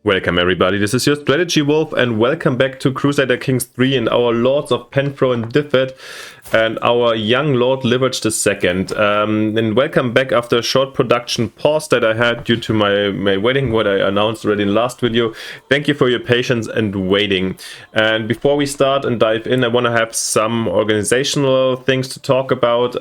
Welcome everybody, this is your Strategy Wolf and welcome back to Crusader Kings 3 and our Lords of Penfro and Diffid and our young Lord Llywarch II. And welcome back after a short production pause that I had due to my wedding, what I announced already in the last video. Thank you for your patience and waiting. And before we start and dive in, I want to have some organizational things to talk about.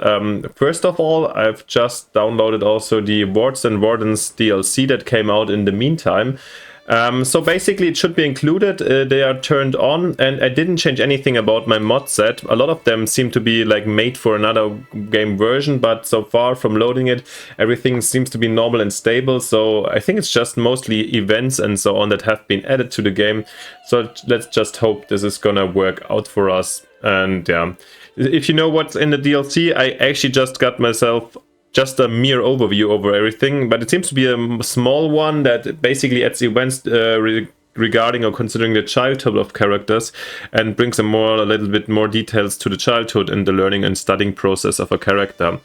First of all, I've just downloaded also the Wards and Wardens DLC that came out in the meantime. So basically it should be included, they are turned on, and I didn't change anything about my mod set. A lot of them seem to be like made for another game version, but so far from loading it, everything seems to be normal and stable. So I think it's just mostly events and so on that have been added to the game. So let's just hope this is gonna work out for us. And yeah, if you know what's in the DLC, I actually just got myself just a mere overview over everything, but it seems to be a small one that basically adds events regarding or considering the childhood of characters and brings a little bit more details to the childhood and the learning and studying process of a character.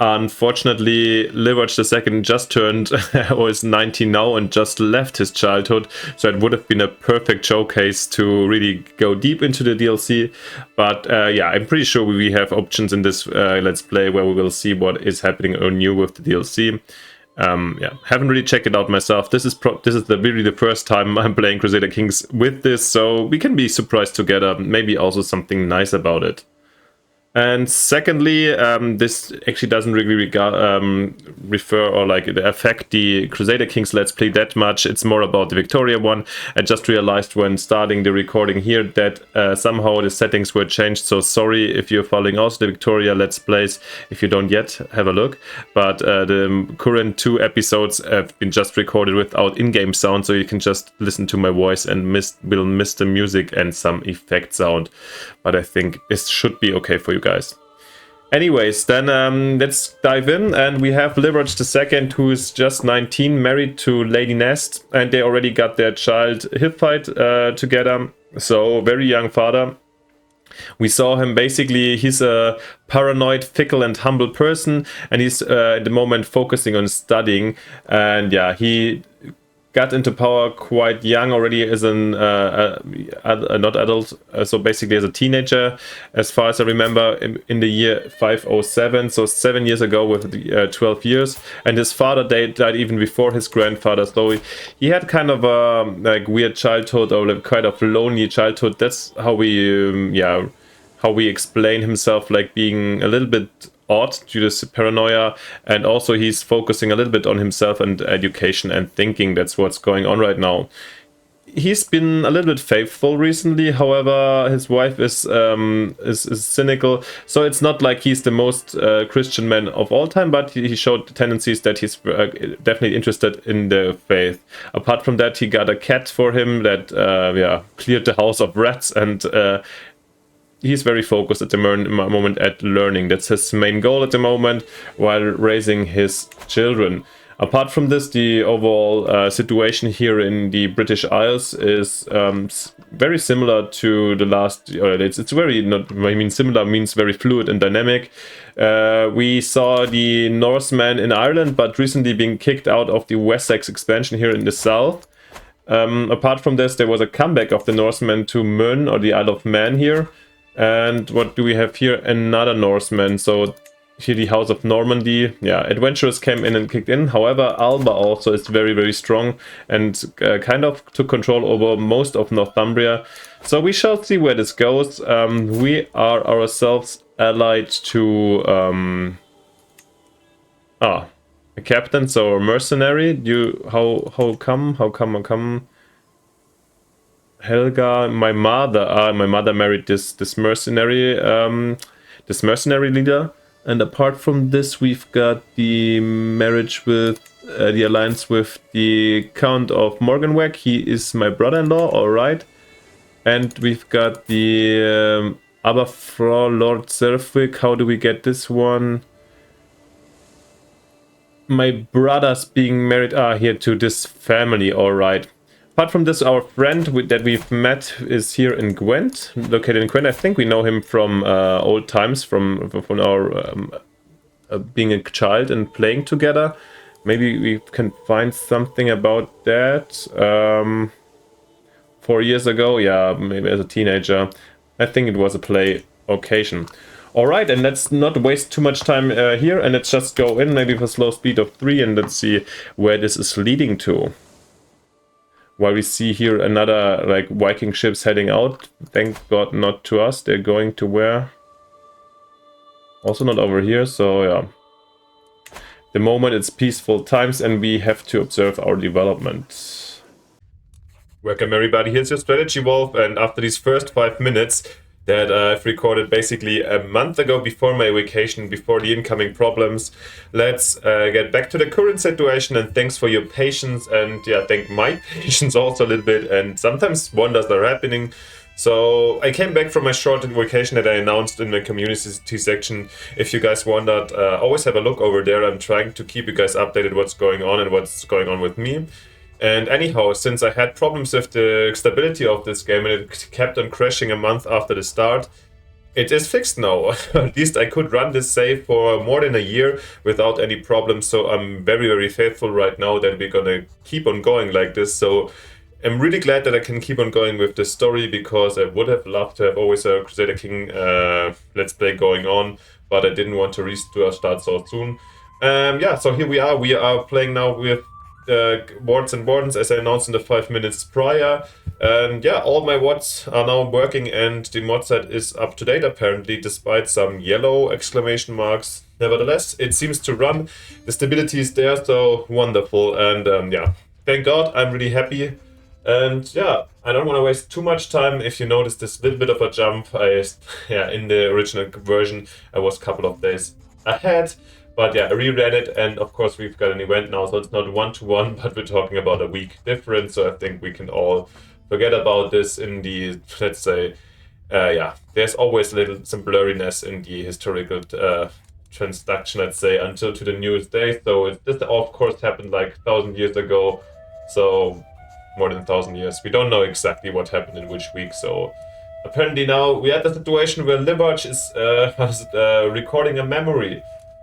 Unfortunately, Llywarch II just turned, or is 19 now, and just left his childhood, so it would have been a perfect showcase to really go deep into the DLC. But yeah, I'm pretty sure we have options in this Let's Play where we will see what is happening or new with the DLC. Yeah, haven't really checked it out myself. This is really the first time I'm playing Crusader Kings with this, so we can be surprised together, maybe also something nice about it. And secondly, this actually doesn't really refer or like affect the Crusader Kings Let's Play that much. It's more about the Victoria one. I just realized when starting the recording here that somehow the settings were changed. So sorry if you're following also the Victoria Let's Plays. If you don't yet, have a look. But the current 2 episodes have been just recorded without in-game sound. So you can just listen to my voice and will miss the music and some effect sound. But I think this should be okay for you guys. Anyways, then let's dive in, and we have Llywarch II, who is just 19, married to Lady Nest, and they already got their child Gigabyte together, so very young father. We saw him basically, he's a paranoid, fickle and humble person, and he's at the moment focusing on studying, and yeah, he got into power quite young already as not adult, so basically as a teenager, as far as I remember, in the year 507, so 7 years ago with 12 years. And his father died even before his grandfather, so he had kind of a like weird childhood, or like kind of lonely childhood. That's how we how we explain himself, like being a little bit odd due to this paranoia, and also he's focusing a little bit on himself and education and thinking. That's what's going on right now. He's been a little bit faithful recently, however his wife is cynical, so it's not like he's the most Christian man of all time, but he showed tendencies that he's definitely interested in the faith. Apart from that, he got a cat for him that cleared the house of rats, and he's very focused at the moment at learning. That's his main goal at the moment, while raising his children. Apart from this, the overall situation here in the British Isles is very similar to the last. It's very not. I mean, similar means very fluid and dynamic. We saw the Norsemen in Ireland, but recently being kicked out of the Wessex expansion here in the south. Apart from this, there was a comeback of the Norsemen to Mön, or the Isle of Man here. And what do we have here? Another Norseman. So here the House of Normandy. Yeah, adventurers came in and kicked in. However, Alba also is very, very strong and kind of took control over most of Northumbria. So we shall see where this goes. We are ourselves allied to a captain, so a mercenary. How come? Helga, my mother married this mercenary leader. And apart from this, we've got the marriage with the alliance with the Count of Morganweg. He is my brother-in-law, all right. And we've got the Aberfro Lord Serfwick. How do we get this one? My brother's being married here to this family, all right. Apart from this, our friend that we've met is here in Gwent, located in Gwent. I think we know him from old times, from our being a child and playing together. Maybe we can find something about that. 4 years ago, yeah, maybe as a teenager. I think it was a play occasion. Alright, and let's not waste too much time here, and let's just go in, maybe with a slow speed of 3, and let's see where this is leading to. While we see here another, like, Viking ships heading out. Thank God not to us, they're going to where? Also not over here, so yeah. The moment it's peaceful times, and we have to observe our development. Welcome everybody, here's your Strategy Wolf, and after these first 5 minutes that I've recorded basically a month ago before my vacation, before the incoming problems, let's get back to the current situation, and thanks for your patience, and yeah, thank my patience also a little bit, and sometimes wonders are happening. So I came back from my short vacation that I announced in the community section. If you guys wondered, always have a look over there. I'm trying to keep you guys updated what's going on and what's going on with me. And anyhow, since I had problems with the stability of this game and it kept on crashing a month after the start, it is fixed now. At least I could run this save for more than a year without any problems. So I'm very, very faithful right now that we're gonna keep on going like this. So I'm really glad that I can keep on going with this story, because I would have loved to have always a Crusader King Let's Play going on, but I didn't want to restart so soon. Yeah, so here we are. We are playing now with wards and wardens, as I announced in the 5 minutes prior. And yeah, all my wards are now working, and the mod set is up to date apparently, despite some yellow exclamation marks. Nevertheless, it seems to run. The stability is there, so wonderful. And yeah, thank God, I'm really happy. And yeah, I don't want to waste too much time. If you notice this little bit of a jump, yeah, in the original version, I was a couple of days ahead. But yeah, I reran it, and of course we've got an event now, so it's not 1-to-1, but we're talking about a week difference, so I think we can all forget about this in the, let's say, yeah, there's always some blurriness in the historical transduction, let's say, until to the newest day. So this of course happened like 1,000 years ago, so more than 1,000 years. We don't know exactly what happened in which week, so apparently now we had the situation where Llywarch is recording a memory.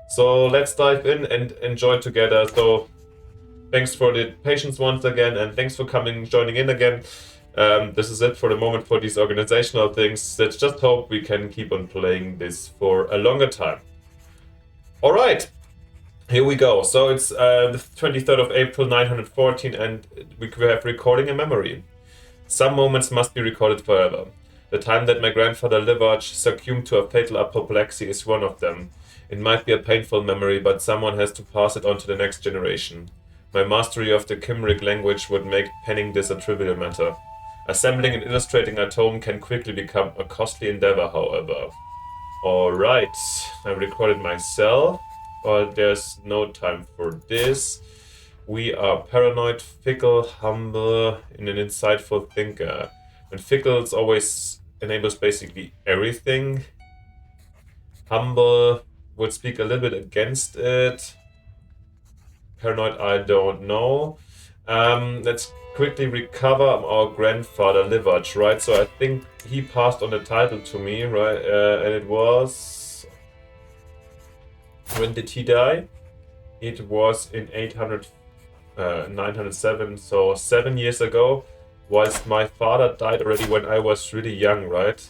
So let's dive in and enjoy together. So thanks for the patience once again, and thanks for joining in again. This is it for the moment for these organizational things. Let's just hope we can keep on playing this for a longer time. All right, here we go. So it's the 23rd of April 914, and we have recording a memory. Some moments must be recorded forever. The time that my grandfather Llywarch succumbed to a fatal apoplexy is one of them. It might be a painful memory, but someone has to pass it on to the next generation. My mastery of the Cymric language would make penning this a trivial matter. Assembling and illustrating a tome can quickly become a costly endeavor, however. Alright, I recorded myself, but there's no time for this. We are paranoid, fickle, humble, and an insightful thinker. And fickle always enables basically everything. Humble would speak a little bit against it. Paranoid, I don't know. Let's quickly recover our grandfather Llywarch, right? So I think he passed on the title to me, right? And it was... When did he die? It was in 907, so 7 years ago. Whilst my father died already when I was really young, right?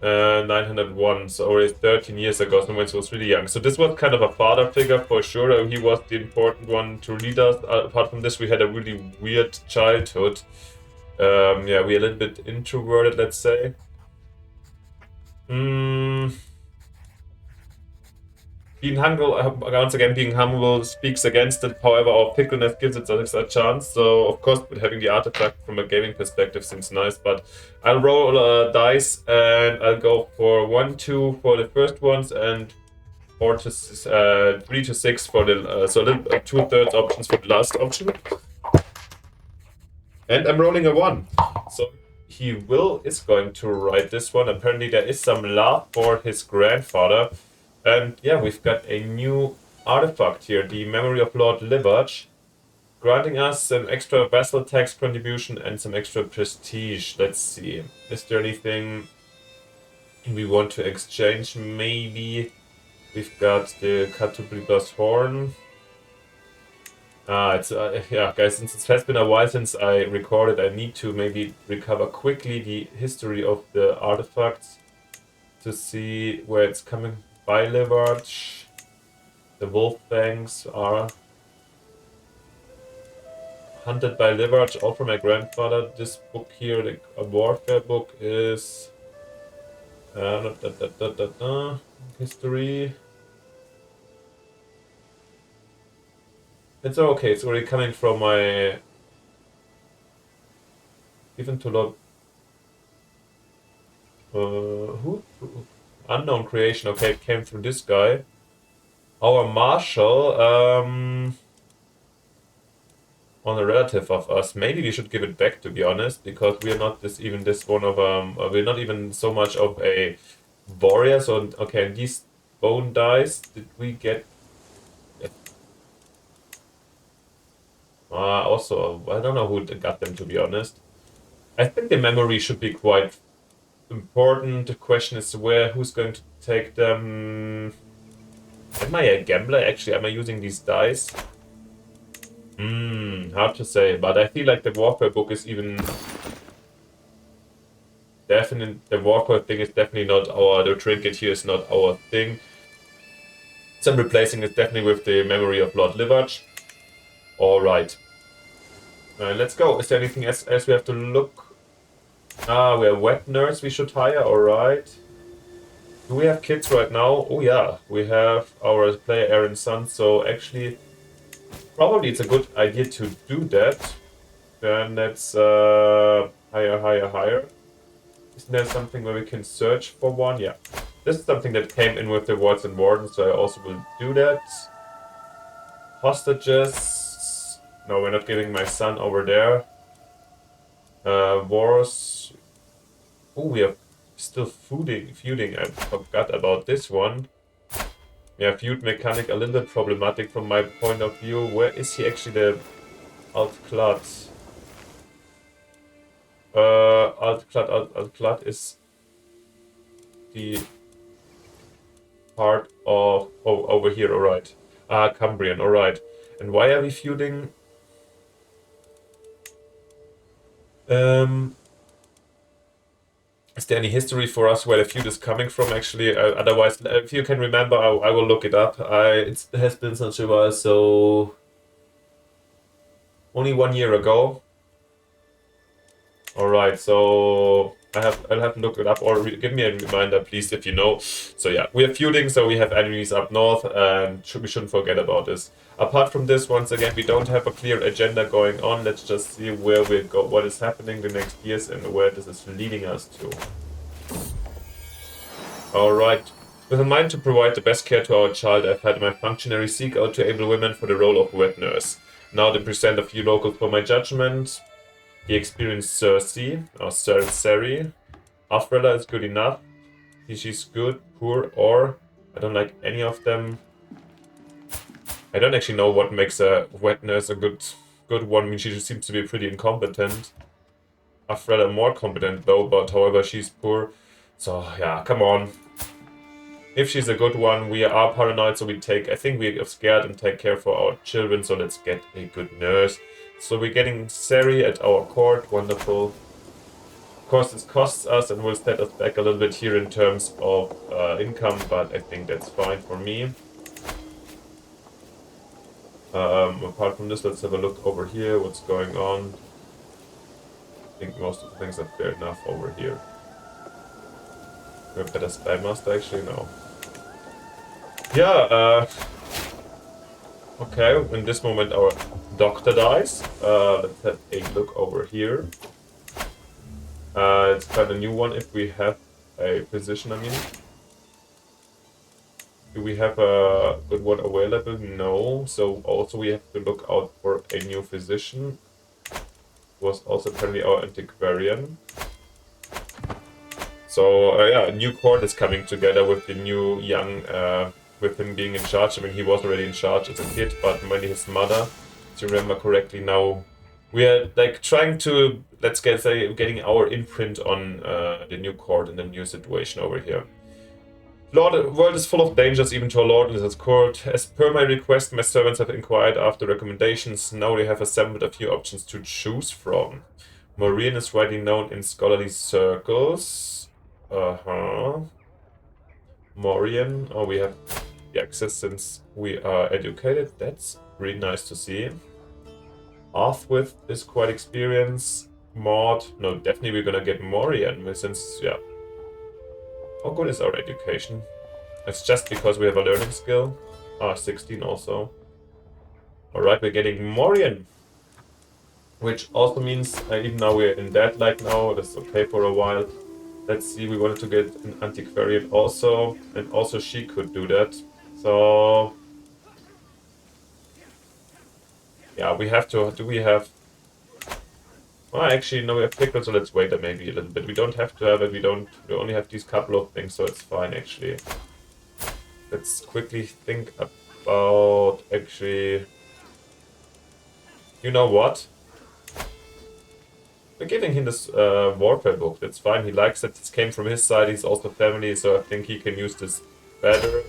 901, so already 13 years ago, so when he was really young. So this was kind of a father figure for sure. He was the important one to lead us. Apart from this, we had a really weird childhood. Yeah, we're a little bit introverted, let's say. Being humble, once again, being humble speaks against it. However, our fickleness gives it a chance. So, of course, having the artifact from a gaming perspective seems nice. But I'll roll dice, and I'll go for 1, 2 for the first ones, and 3 to 6 for the so 2/3 options for the last option. And I'm rolling a 1. So he is going to write this one. Apparently, there is some love for his grandfather. And yeah, we've got a new artifact here, the Memory of Lord Llywarch, granting us some extra vassal tax contribution and some extra prestige. Let's see, is there anything we want to exchange? Maybe we've got the Catubriba's Horn. It's yeah, guys. Since it has been a while since I recorded, I need to maybe recover quickly the history of the artifacts to see where it's coming. By Llywarch, the wolf fangs are hunted by Llywarch, all from my grandfather. This book here, a warfare book, is history. It's okay. It's already coming from my even to Lord. Who? Unknown creation. Okay, it came through this guy. Our marshal. On a relative of us. Maybe we should give it back, to be honest, because we are not this one of we're not even so much of a warrior. So okay, these bone dice, did we get? Also, I don't know who got them, to be honest. I think the memory should be quite important. The question is who's going to take them? Am I a gambler? Actually, am I using these dice? Hard to say, but I feel like the warfare book is even definite. The warfare thing is definitely not the trinket here is not our thing. So I'm replacing it definitely with the memory of Lord Llywarch. Alright. Let's go. Is there anything else we have to look? We have wet nurse we should hire, alright. Do we have kids right now? Oh yeah, we have our player Aaron's son, so actually probably it's a good idea to do that. Then let's hire. Isn't there something where we can search for one? Yeah. This is something that came in with the wards and wardens, so I also will do that. Hostages. No, we're not giving my son over there. Wars. Oh, we are still feuding. I forgot about this one. Yeah, feud mechanic a little bit problematic from my point of view. Where is he actually, the Alt-Clad? Alt-Clad is the part of... Oh, over here, alright. Cumbrian, alright. And why are we feuding? Is there any history for us where the feud is coming from, actually? Otherwise, if you can remember, I will look it up. It has been such a while, so... Only 1 year ago. Alright, so... I'll have to look it up, or give me a reminder, please, if you know. So yeah, we are feuding, so we have enemies up north, and we shouldn't forget about this. Apart from this, once again, we don't have a clear agenda going on. Let's just see where we go, what is happening the next years, and where this is leading us to. Alright. With a mind to provide the best care to our child, I've had my functionary seek out to able women for the role of wet nurse. Now to present a few locals for my judgment. The experienced Cersei, or Cersei. Afrella is good enough. She's good, poor, or... I don't like any of them. I don't actually know what makes a wet nurse a good one. I mean, she just seems to be pretty incompetent. Afrella more competent though, but however, she's poor. So, yeah, come on. If she's a good one, we are paranoid, so I think we are scared and take care for our children, so let's get a good nurse. So we're getting Seri at our court, wonderful. Of course, this costs us and will set us back a little bit here in terms of income, but I think that's fine for me. Apart from this, let's have a look over here, what's going on. I think most of the things are fair enough over here. We have better Spy Master, actually, no. Yeah, okay, in this moment our doctor dies. Let's have a look over here. It's kind of a new one if we have a physician, I mean. Do we have a good one available? No. So also we have to look out for a new physician. Was also apparently our antiquarian. So yeah, a new court is coming together with the new young, with him being in charge. I mean, he was already in charge as a kid, but mainly his mother, if you remember correctly. Now we are like trying to, let's say, getting our imprint on the new court and the new situation over here. Lord, the world is full of dangers, even to our lord and his court. As per my request, my servants have inquired after recommendations. Now they have assembled a few options to choose from. Maureen is widely known in scholarly circles. Maureen. Oh, we have the access since we are educated. That's really nice to see. Arthwith is quite experienced. Maud. No, definitely we're gonna get Maureen since, yeah. How good is our education? It's just because we have a learning skill. 16 also. Alright, we're getting Maureen. Which also means, even now we're in debt like now, that's okay for a while. Let's see, we wanted to get an antiquarian also, and also she could do that. So... yeah, we have to... do we have... well, actually, no, we have pickle, so let's wait maybe a little bit. We don't have to have it, we only have these couple of things, so it's fine actually. Let's quickly think about, actually... you know what? We're giving him this warfare book, that's fine, he likes it, it came from his side, he's also family, so I think he can use this better.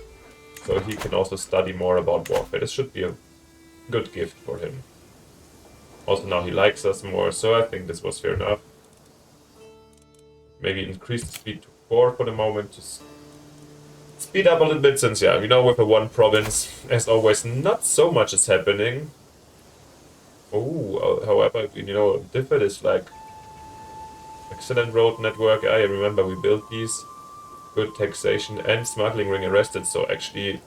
So he can also study more about warfare. This should be a good gift for him. Also now he likes us more, so I think this was fair enough. Maybe increase the speed to 4 for the moment, just speed up a little bit, since, yeah, you know, with a one province, as always, not so much is happening. Oh, however, you know, Diffid is like excellent road network. I remember we built these. Good taxation and smuggling ring arrested, so actually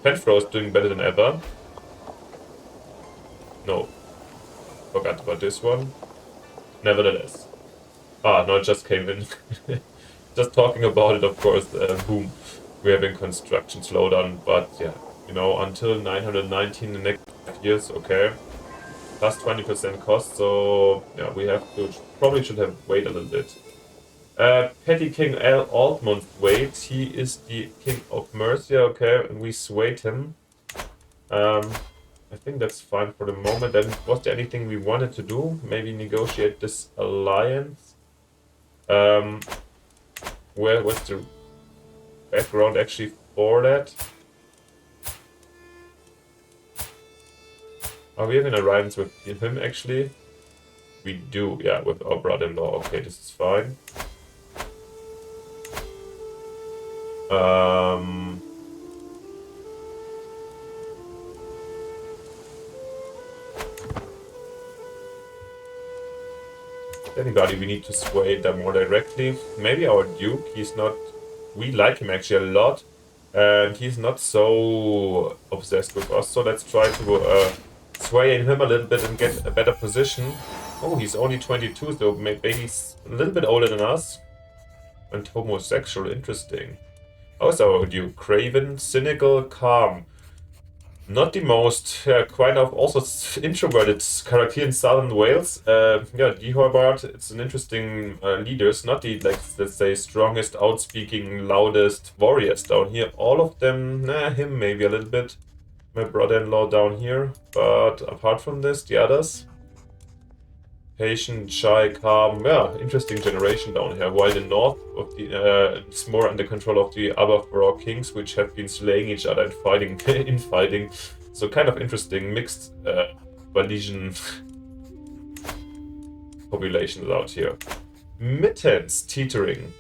Penfro is doing better than ever. No, forgot about this one. Nevertheless. No, it just came in. Just talking about it, of course, boom. We're having construction slowdown, but yeah, you know, until 919 in the next 5 years, okay. Plus 20% cost, so yeah, we have to, probably should have wait a little bit. Petty King Altmund wait, he is the King of Mercia, okay, and we swayed him. I think that's fine for the moment. Then, was there anything we wanted to do? Maybe negotiate this alliance? Where was the background actually for that? Are we having an alliance with him actually? We do, yeah, with our brother-in-law. Okay, this is fine. Anybody we need to sway them more directly. Maybe our Duke, he's not... we like him actually a lot. And he's not so obsessed with us, so let's try to sway him a little bit and get a better position. Oh, he's only 22, so maybe he's a little bit older than us. And homosexual, interesting. How's our Duke? Craven, cynical, calm. Not the most, quite of also introverted character in Southern Wales. Yeah, Gigabyte, it's an interesting leader. It's not the, like, let's say, strongest, outspeaking, loudest warriors down here. All of them, him maybe a little bit. My brother-in-law down here. But apart from this, the others. Patient, shy, calm, yeah, interesting generation down here. While the north of the is more under control of the other 4 kings, which have been slaying each other and fighting infighting. So kind of interesting mixed Walisian populations out here. Mittens teetering.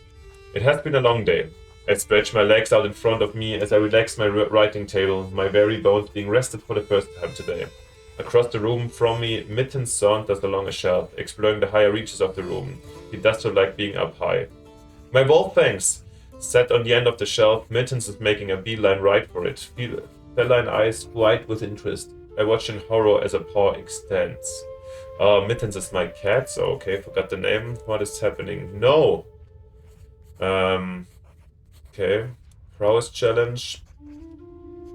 It has been a long day. I stretch my legs out in front of me as I relax my writing table, my very bones being rested for the first time today. Across the room from me, Mittens saunters along a shelf, exploring the higher reaches of the room. He does so like being up high. My wolf fangs! Set on the end of the shelf, Mittens is making a beeline right for it, feline eyes wide with interest. I watch in horror as a paw extends. Mittens is my cat, so okay, forgot the name. What is happening? No! Okay. Prowess challenge.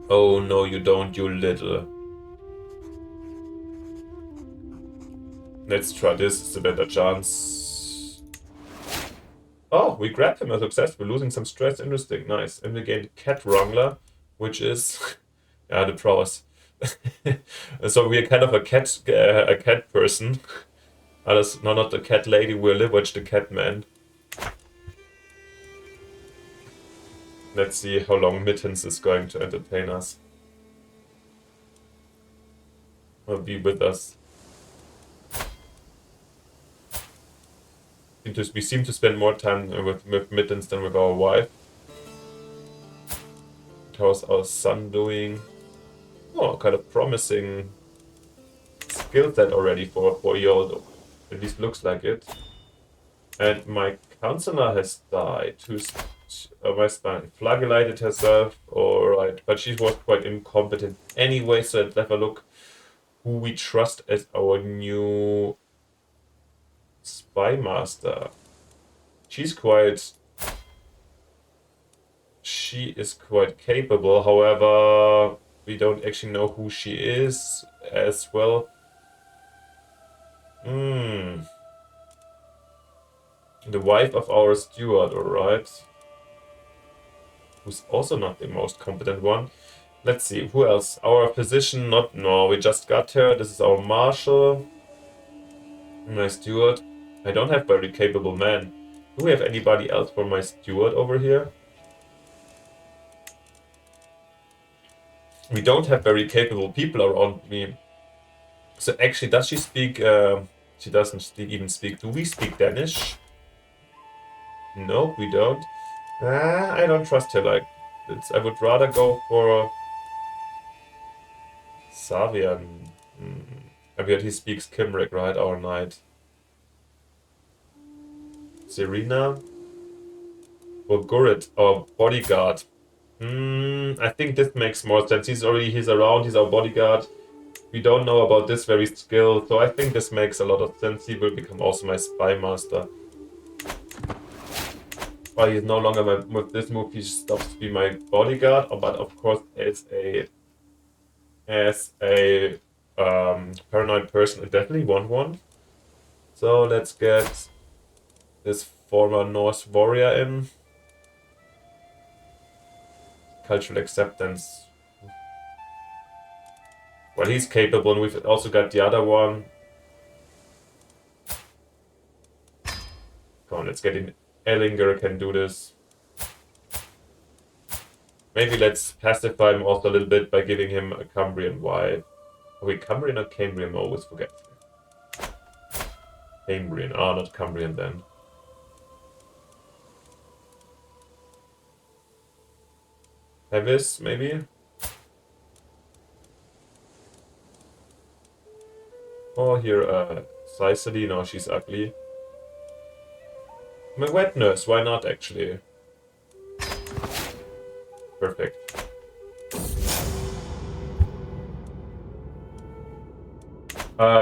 Oh no, you don't, you little. Let's try this, it's a better chance. Oh, we grabbed him a success. We're losing some stress. Interesting, nice. And we gained Cat Wrangler, which is yeah, the prowess. So we're kind of a cat person. Others, no, not the cat lady. We're Llywarch, the cat man. Let's see how long Mittens is going to entertain us. Or be with us. We seem to spend more time with Mittens than with our wife. How's our son doing? Oh, kind of promising skill set already for a 4-year-old. At least looks like it. And my counselor has died. Who's my spine? Flagellated herself. Alright, but she was quite incompetent anyway, so let's have a look who we trust as our new spy master. She is quite capable, however, we don't actually know who she is as well. The wife of our steward, alright. Who's also not the most competent one. Let's see, who else? Our physician, no, we just got her. This is our marshal. My steward. I don't have very capable men. Do we have anybody else for my steward over here? We don't have very capable people around me. So actually, does she speak... she doesn't even speak... Do we speak Danish? No, we don't. I don't trust her like this. I would rather go for... Savian. I bet he speaks Cymric, right? Our knight. Serena. Or Gurrit, our bodyguard. I think this makes more sense. He's around, he's our bodyguard. We don't know about this very skill, so I think this makes a lot of sense. He will become also my spy master. Well, he's no longer with this move, he stops to be my bodyguard, but of course as a paranoid person, I definitely want one. So let's get this former Norse warrior in. Cultural acceptance. Well, he's capable, and we've also got the other one. Come on, let's get in. Ellinger can do this. Maybe let's pacify him also a little bit by giving him a Cumbrian wife. Wait, Cumbrian or Cambrian? I always forget. Cambrian. Ah, not Cumbrian then. Hevis, maybe? Oh, here, Sicily. No, she's ugly. My wet nurse, why not, actually? Perfect.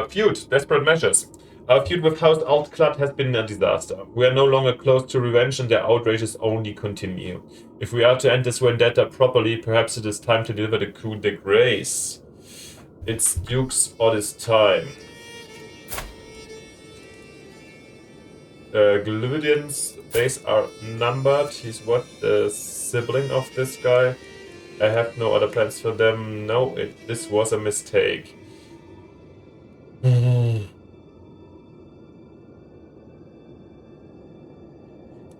Feud. Desperate measures. Our feud with House Altclad has been a disaster. We are no longer close to revenge and their outrages only continue. If we are to end this vendetta properly, perhaps it is time to deliver the coup de grace. It's Duke's oddest time. Glydian's days are numbered. He's what? The sibling of this guy? I have no other plans for them. No, this was a mistake.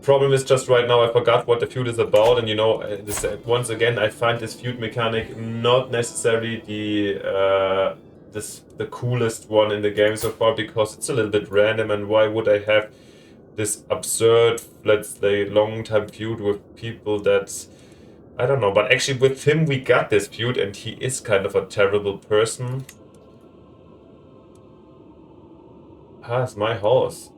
Problem is just right now I forgot what the feud is about, and you know, once again I find this feud mechanic not necessarily the coolest one in the game so far, because it's a little bit random, and why would I have this absurd, let's say, long-time feud with people that I don't know. But actually with him we got this feud, and he is kind of a terrible person. Ah, it's my house.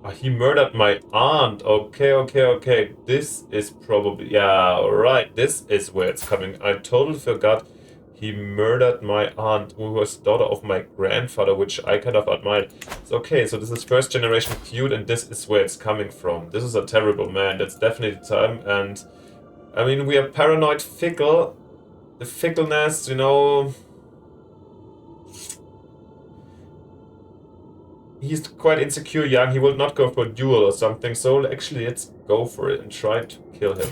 Oh, he murdered my aunt. Okay. This is probably... Yeah, alright. This is where it's coming. I totally forgot he murdered my aunt, who was daughter of my grandfather, which I kind of admired. So, okay, so this is first generation feud, and this is where it's coming from. This is a terrible man. That's definitely the time. And, I mean, we are paranoid, fickle. The fickleness, you know... He's quite insecure young, he will not go for a duel or something, so actually let's go for it and try to kill him.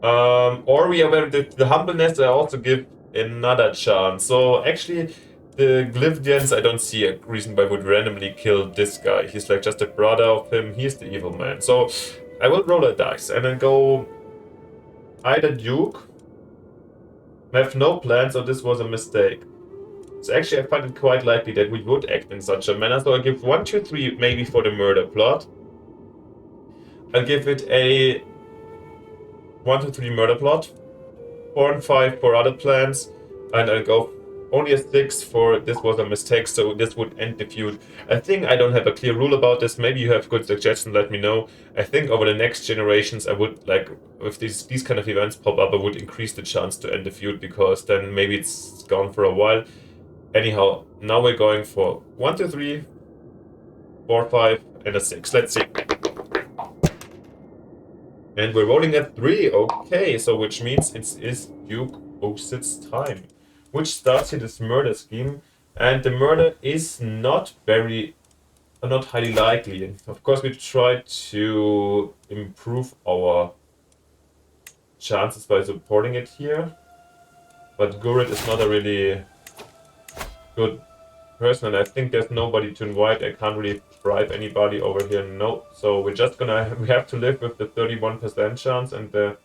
Or we have the humbleness I also give another chance. So actually the Glyvdians, I don't see a reason why I would randomly kill this guy. He's like just a brother of him, he's the evil man. So I will roll a dice and then go either Duke. I have no plan, so this was a mistake. So actually I find it quite likely that we would act in such a manner. So I give 1, 2, 3 maybe for the murder plot. I'll give it a 1, 2, 3 murder plot. 4 and 5 for other plans. And I'll go only a 6 for this was a mistake, so this would end the feud. I think I don't have a clear rule about this. Maybe you have good suggestions, let me know. I think over the next generations I would, like, if these kind of events pop up, I would increase the chance to end the feud, because then maybe it's gone for a while. Anyhow, now we're going for 1, 2, 3, 4, 5, and a 6. Let's see. And we're rolling at 3. Okay, so which means it is Duke Osid's time. Which starts here this murder scheme. And the murder is not highly likely. Of course, we try to improve our chances by supporting it here. But Gurrit is not a really good person, and I think there's nobody to invite. I can't really bribe anybody over here, no. So we have to live with the 31% chance and the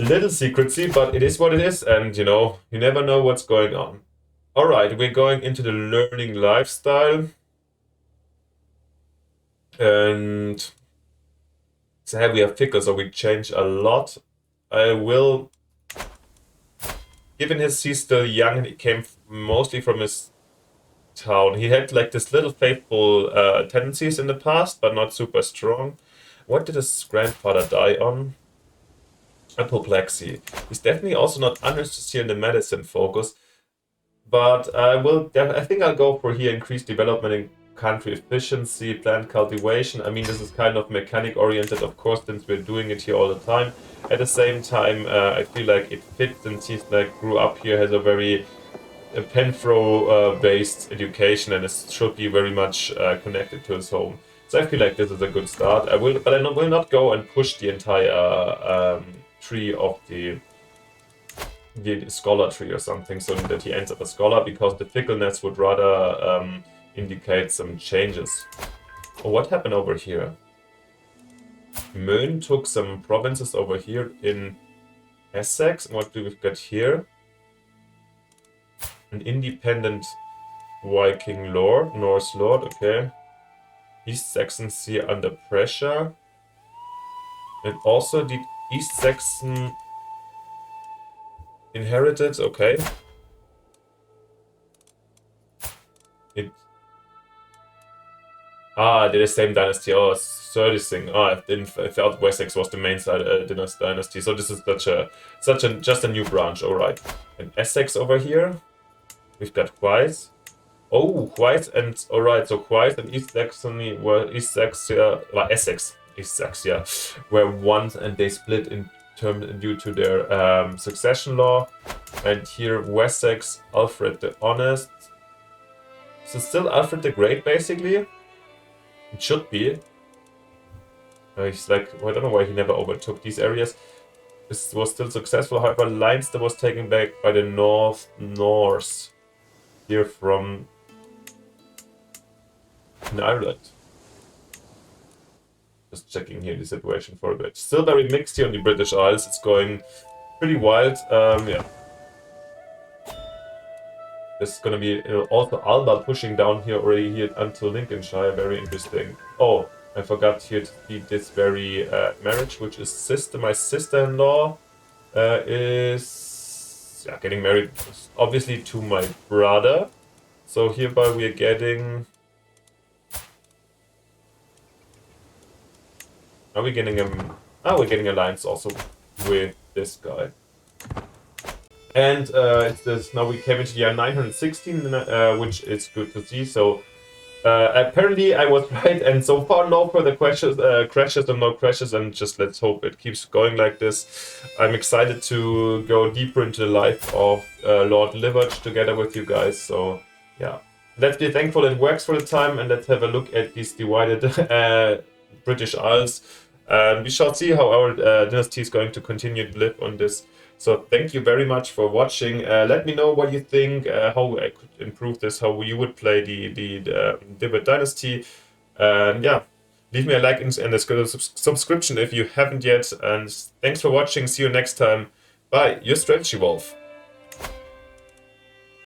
little secrecy, but it is what it is, and you know, you never know what's going on. Alright, we're going into the learning lifestyle. And so we have figures, so we change a lot. I will, given he's still young and he came mostly from his town, he had like this little faithful tendencies in the past, but not super strong. What did his grandfather die on? Apoplexy. He's definitely also not unnecessary in the medicine focus, but I think I'll go for here increased development in country efficiency, plant cultivation. I mean, this is kind of mechanic oriented, of course, since we're doing it here all the time. At the same time, I feel like it fits, since he's like grew up here, has a very Penfro based education, and it should be very much connected to his home. So I feel like this is a good start. But I will not go and push the entire tree of the scholar tree or something, so that he ends up a scholar, because the fickleness would rather indicate some changes. Oh, what happened over here? Möhn took some provinces over here in Essex. What do we got here? An independent Viking lord, Norse lord, okay. East Saxons here under pressure. And also the East Saxon inherited, okay. They're the same dynasty. Oh, Serdising. I thought Wessex was the main dynasty. So this is just a new branch. All right. And Essex over here. We've got Quais. Oh, Quais and all right. So Quais and East Saxony were Essex. East Saxon were one, and they split in term due to their succession law. And here Wessex, Alfred the Honest. So still Alfred the Great, basically. It should be. He's like, well, I don't know why he never overtook these areas. This was still successful. However, Leinster was taken back by the Norse here from Ireland. Just checking here the situation for a bit. Still very mixed here on the British Isles. It's going pretty wild. Yeah. This is gonna be also Alba pushing down here already here until Lincolnshire. Very interesting. Oh, I forgot here to see this very marriage, which is my sister-in-law is getting married, obviously, to my brother. So hereby we are getting. Are we getting we're getting alliance also with this guy. And now we came into the year 916, which is good to see. So apparently I was right, and so far no further crashes and no crashes, and just let's hope it keeps going like this. I'm excited to go deeper into the life of Lord Llywarch together with you guys. So yeah, let's be thankful it works for the time, and let's have a look at these divided British Isles. We shall see how our dynasty is going to continue to live on this. So thank you very much for watching. Let me know what you think, how I could improve this, how you would play the Divid Dynasty. And yeah, Leave me a like and a subscription if you haven't yet. And thanks for watching. See you next time. Bye, your Strategy Wolf.